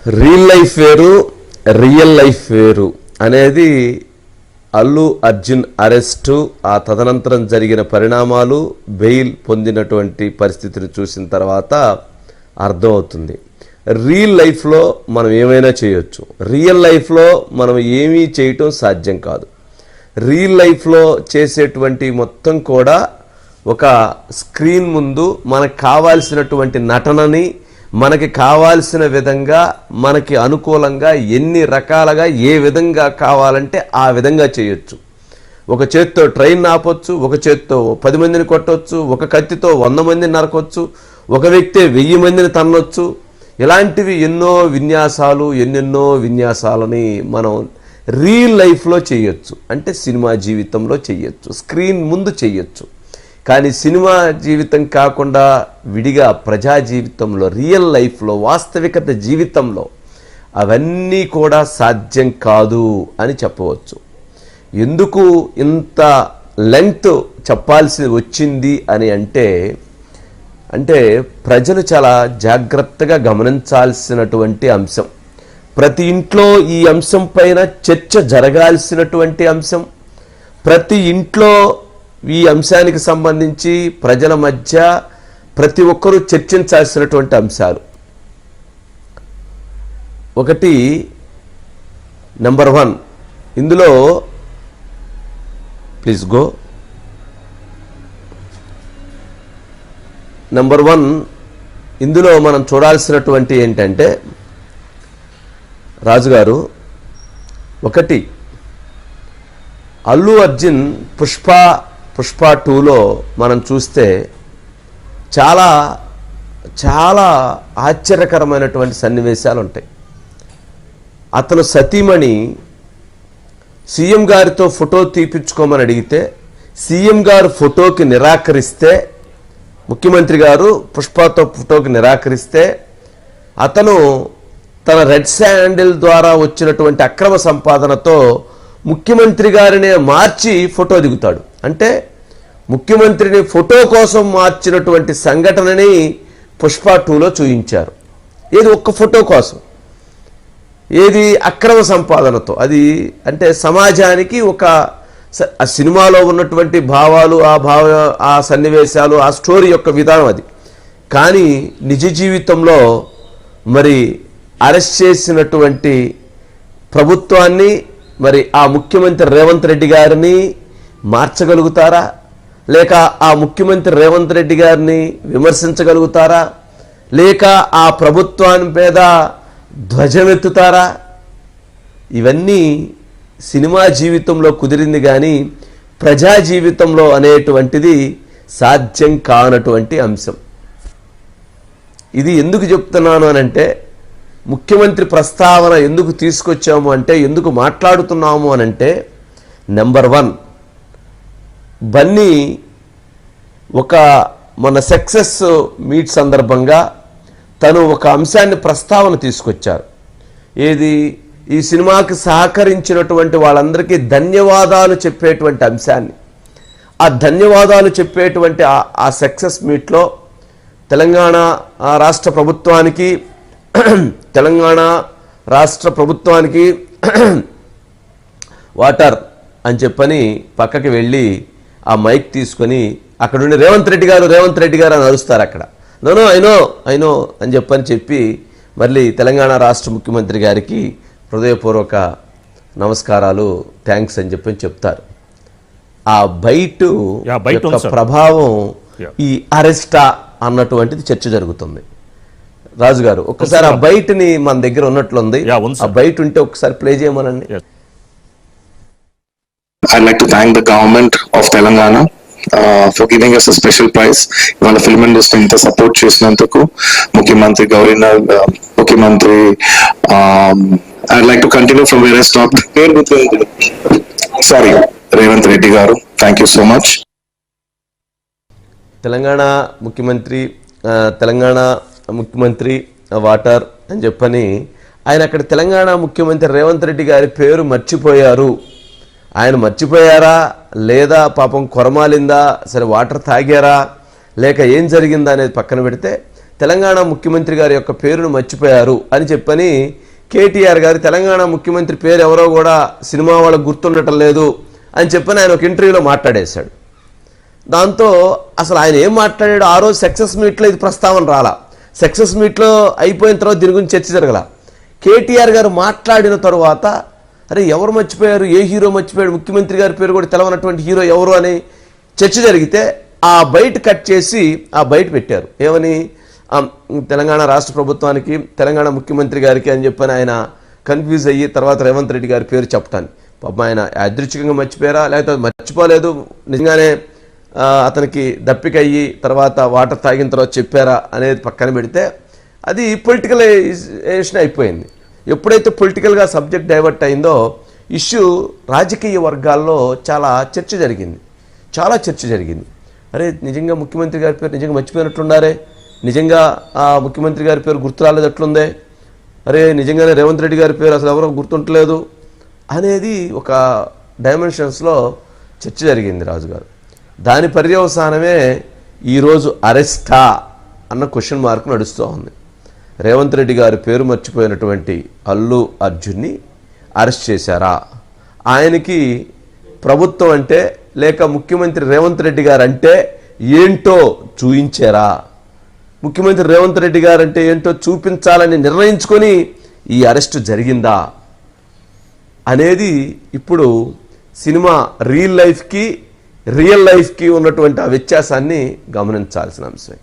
Real life వేరు, real life వేరు అనేది అల్లు అర్జున్ అరెస్టు, ఆ తదనంతరం జరిగిన పరిణామాలు, బెయిల్ పొందినటువంటి పరిస్థితిని చూసిన తర్వాత అర్థమవుతుంది. రియల్ లైఫ్లో మనం ఏమైనా చేయొచ్చు, రియల్ లైఫ్లో మనం ఏమీ చేయటం సాధ్యం కాదు. రియల్ లైఫ్లో చేసేటువంటి మొత్తం కూడా ఒక స్క్రీన్ ముందు మనకు కావాల్సినటువంటి నటనని మనకి కావాల్సిన విధంగా, మనకి అనుకూలంగా ఎన్ని రకాలుగా ఏ విధంగా కావాలంటే ఆ విధంగా చేయొచ్చు. ఒక చేత్తో ట్రైన్ ఆపొచ్చు, ఒక చేత్తో 10 మందిని కొట్టవచ్చు, ఒక కత్తితో 100 మందిని నరకొచ్చు, ఒక వ్యక్తే 1000 మందిని తన్నొచ్చు. ఇలాంటివి ఎన్నెన్నో విన్యాసాలని మనం రియల్ లైఫ్లో చేయొచ్చు. అంటే సినిమా జీవితంలో చేయొచ్చు, స్క్రీన్ ముందు చేయొచ్చు. కానీ సినిమా జీవితం కాకుండా విడిగా ప్రజా జీవితంలో, రియల్ లైఫ్లో, వాస్తవికత జీవితంలో అవన్నీ కూడా సాధ్యం కాదు అని చెప్పవచ్చు. ఎందుకు ఇంత లెంగ్త్ చెప్పాల్సి వచ్చింది అని అంటే ప్రజలు చాలా జాగ్రత్తగా గమనించాల్సినటువంటి అంశం. ప్రతి ఇంట్లో ఈ అంశం పైన చర్చ జరగాల్సినటువంటి అంశం. ప్రతి ఇంట్లో ఈ అంశానికి సంబంధించి ప్రజల మధ్య ప్రతి ఒక్కరూ చర్చించాల్సినటువంటి అంశాలు. ఒకటి, నెంబర్ 1 ఇందులో ప్లీజ్ గో. నెంబర్ 1 ఇందులో మనం చూడాల్సినటువంటి ఏంటంటే, రాజుగారు, ఒకటి, అల్లు అర్జున్ పుష్ప 2లో మనం చూస్తే చాలా చాలా ఆశ్చర్యకరమైనటువంటి సన్నివేశాలు ఉంటాయి. అతను సతీమణి సీఎం గారితో ఫోటో తీపించుకోమని అడిగితే సీఎం గారు ఫోటోకి నిరాకరిస్తే, ముఖ్యమంత్రి గారు పుష్పతో ఫోటోకి నిరాకరిస్తే, అతను తన రెడ్ శాండిల్ ద్వారా వచ్చినటువంటి అక్రమ సంపాదనతో ముఖ్యమంత్రి గారినే మార్చి ఫోటో దిగుతాడు. అంటే ముఖ్యమంత్రిని ఫోటో కోసం మార్చినటువంటి సంఘటనని పుష్ప 2లో చూపించారు. ఏది ఒక్క ఫోటో కోసం, ఏది అక్రమ సంపాదనతో. అది అంటే సమాజానికి ఒక ఆ సినిమాలో ఉన్నటువంటి భావాలు, ఆ సన్నివేశాలు, ఆ స్టోరీ యొక్క విధానం అది. కానీ నిజ జీవితంలో మరి అరెస్ట్ చేసినటువంటి ప్రభుత్వాన్ని, మరి ఆ ముఖ్యమంత్రి రేవంత్ రెడ్డి గారిని మార్చగలుగుతారా? లేక ఆ ముఖ్యమంత్రి రేవంత్ రెడ్డి గారిని విమర్శించగలుగుతారా? లేక ఆ ప్రభుత్వాన్ని మీద ధ్వజమెత్తుతారా? ఇవన్నీ సినిమా జీవితంలో కుదిరింది, కానీ ప్రజా జీవితంలో అనేటువంటిది సాధ్యం కానటువంటి అంశం. ఇది ఎందుకు చెప్తున్నాను అనంటే, ముఖ్యమంత్రి ప్రస్తావన ఎందుకు తీసుకొచ్చాము అంటే, ఎందుకు మాట్లాడుతున్నాము అనంటే, నెంబర్ 1 బన్నీ మన సక్సెస్ మీట్ సందర్భంగా తను ఒక అంశాన్ని ప్రస్తావన తీసుకొచ్చారు. ఏది? ఈ సినిమాకి సహకరించినటువంటి వాళ్ళందరికీ ధన్యవాదాలు చెప్పేటువంటి అంశాన్ని. ఆ ధన్యవాదాలు చెప్పేటువంటి ఆ సక్సెస్ మీట్లో తెలంగాణ రాష్ట్ర ప్రభుత్వానికి వాటర్ అని చెప్పని పక్కకి వెళ్ళి ఆ మైక్ తీసుకొని అక్కడ ఉండి రేవంత్ రెడ్డి గారు అని అరుస్తారు. అక్కడ నో ఐనో అని చెప్పి మళ్ళీ తెలంగాణ రాష్ట్ర ముఖ్యమంత్రి గారికి హృదయపూర్వక నమస్కారాలు, థ్యాంక్స్ అని చెప్తారు. ఆ బైట్ యొక్క ప్రభావం ఈ అరెస్టా అన్నటువంటిది చర్చ జరుగుతుంది. రాజుగారు, ఒక్కసారి ఆ బైట్ ని మన దగ్గర ఉన్నట్లుంది, ఆ బైట్ ఉంటే ఒకసారి ప్లే చేయమనండి. I'd like to thank the government of Telangana for giving us a special prize. ఇవాళ ఫిల్మ్ ఇండస్ట్రీ ఇంత సపోర్ట్ చేసినందుకు ముఖ్యమంత్రి గవర్నర్ ముఖ్యమంత్రి I'd like to continue from where I stopped. Sorry, Revanth Reddy గారు, thank you so much. Telangana ముఖ్యమంత్రి water అని చెప్పని ఆయన అక్కడ తెలంగాణ ముఖ్యమంత్రి రేవంత్ రెడ్డి గారి పేరు మర్చిపోయారు. ఆయన మర్చిపోయారా లేదా పాపం కొరమాలిందా, సరే వాటర్ తాగారా, లేక ఏం జరిగిందా అనేది పక్కన పెడితే తెలంగాణ ముఖ్యమంత్రి గారి యొక్క పేరును మర్చిపోయారు అని చెప్పని కేటీఆర్ గారు తెలంగాణ ముఖ్యమంత్రి పేరు ఎవరో కూడా సినిమా వాళ్ళకు గుర్తుండటం లేదు అని చెప్పని ఆయన ఒక ఇంటర్వ్యూలో మాట్లాడేశాడు. దాంతో అసలు ఆయన ఏం మాట్లాడాడు, ఆ రోజు సక్సెస్ మీట్లో ఇది ప్రస్తావన రాలా, సక్సెస్ మీట్లో అయిపోయిన తర్వాత దీని గురించి చర్చ జరగల. కేటీఆర్ గారు మాట్లాడిన తర్వాత అరే ఎవరు మర్చిపోయారు, ఏ హీరో మర్చిపోయాడు, ముఖ్యమంత్రి గారి పేరు కూడా తెలవనటువంటి హీరో ఎవరు అని చర్చ జరిగితే ఆ బయట కట్ చేసి ఆ బయట పెట్టారు. ఏమని, తెలంగాణ రాష్ట్ర ప్రభుత్వానికి తెలంగాణ ముఖ్యమంత్రి గారికి అని చెప్పని ఆయన కన్ఫ్యూజ్ అయ్యి తర్వాత రేవంత్ రెడ్డి గారి పేరు చెప్పటాన్ని. పాపం ఆయన యాదృచ్ఛికంగా మర్చిపోయారా లేకపోతే మర్చిపోలేదు నిజంగానే అతనికి దప్పిక అయ్యి తర్వాత వాటర్ తాగిన తర్వాత చెప్పారా అనేది పక్కన పెడితే అది పొలిటికలైజేషన్ అయిపోయింది. ఎప్పుడైతే పొలిటికల్గా సబ్జెక్ట్ డైవర్ట్ అయిందో ఇష్యూ రాజకీయ వర్గాల్లో చాలా చర్చ జరిగింది. అరే నిజంగా ముఖ్యమంత్రి గారి పేరు నిజంగా మర్చిపోయినట్లున్నారే, నిజంగా ఆ ముఖ్యమంత్రి గారి పేరు గుర్తు రాలేదట్లుందే, అరే నిజంగానే రేవంత్ రెడ్డి గారి పేరు అసలు ఎవరో గుర్తుంటలేదు అనేది ఒక డైమెన్షన్స్లో చర్చ జరిగింది రాజుగారు. దాని పర్యవసానమే ఈరోజు అరెస్టా అన్న క్వశ్చన్ మార్క్ నడుస్తూ ఉంది. రేవంత్ రెడ్డి గారి పేరు మర్చిపోయినటువంటి అల్లు అర్జున్ని అరెస్ట్ చేశారా, ఆయనకి ప్రభుత్వం అంటే లేక ముఖ్యమంత్రి రేవంత్ రెడ్డి గారు అంటే ఏంటో చూయించారా, ముఖ్యమంత్రి రేవంత్ రెడ్డి గారు అంటే ఏంటో చూపించాలని నిర్ణయించుకొని ఈ అరెస్టు జరిగిందా అనేది ఇప్పుడు సినిమా రియల్ లైఫ్కి ఉన్నటువంటి ఆ వ్యత్యాసాన్ని గమనించాల్సిన అంశం.